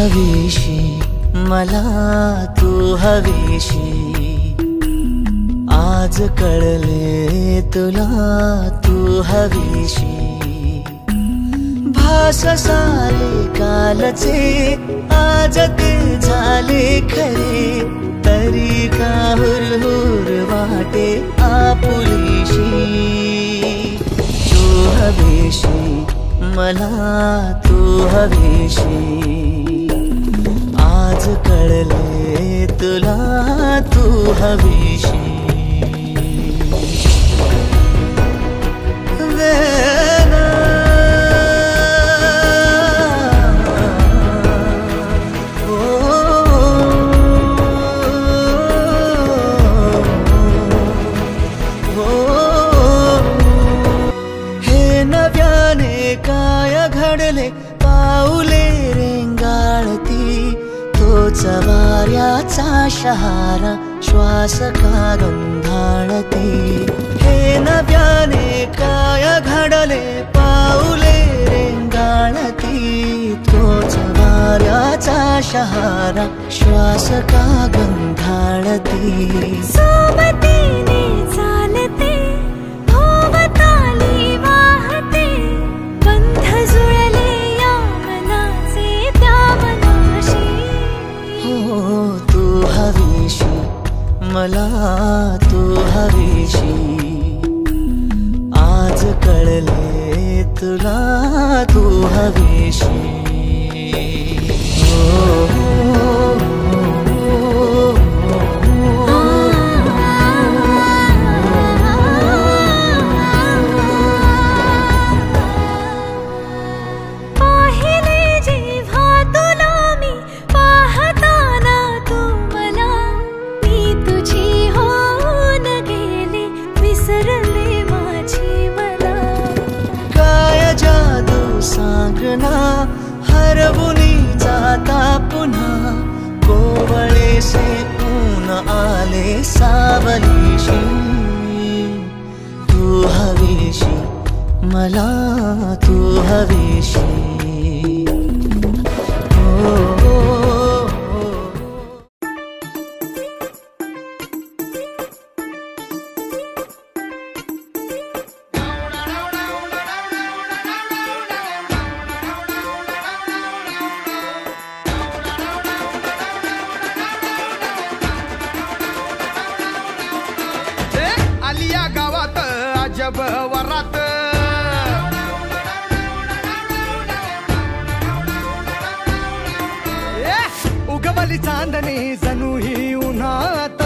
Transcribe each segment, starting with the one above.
हवीशी मला तू हवीशी आज कळले तुला तू हवीशी भास सारे कालचे आज ते झाले खरे तरी का हुरहुर वाटे आपुलीशी तू हवीशी मला तू हवीशी आज कळले तुला तू हवीशी हे नव्याने काय घडले पाऊले रेंगाळती तोच वाऱ्याचा शहारा श्वास का गंधाळती हे नव्याने काय घडले पाऊले रेंगाळती तोच वाऱ्याचा शहारा श्वास का गंधाळती सोबतीने चालते भोवताली वाहते बंध जुळले या मनाचे त्या मनाशी हो तू हवीशी मला तू हवीशी आज कळले तुला तू हवीशी हरवुनी जाता पुन्हा कोवळे से ऊन आले सावलीशी तू हवीशी मला तू हवीशी आलिया गावात अजब वरात उगवली चांदणी जणू ही उन्हात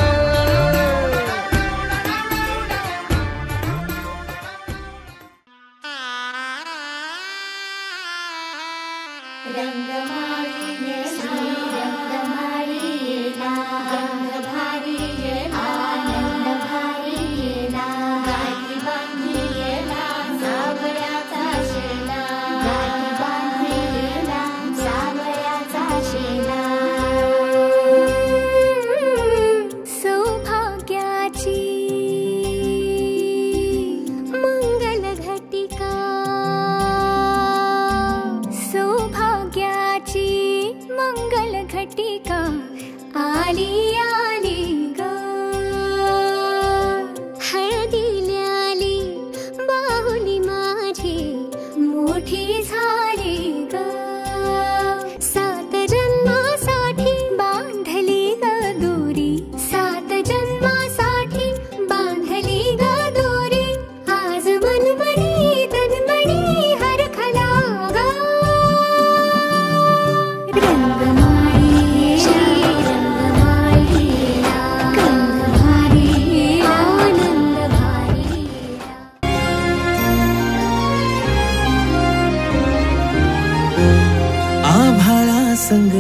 संग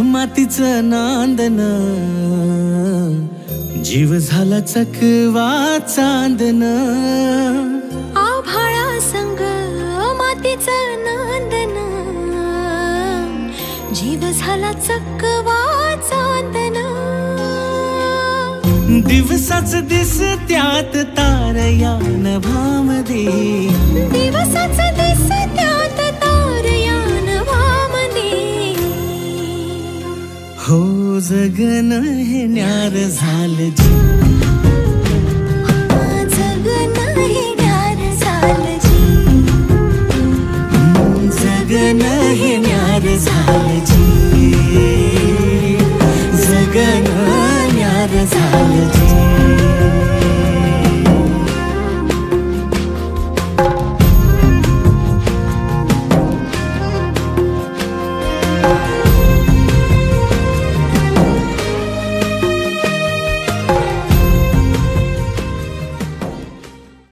मातीचं नांदन जीव झाला चकवा चांदन आभाळा संग मातीचं नांदन जीव झाला चकवा चांदन दिवसाच दिस त्यात तार या नभामध्ये दिवसाच दिस त्यात तार या नभामध्ये जगन हे न्यार झालं जी.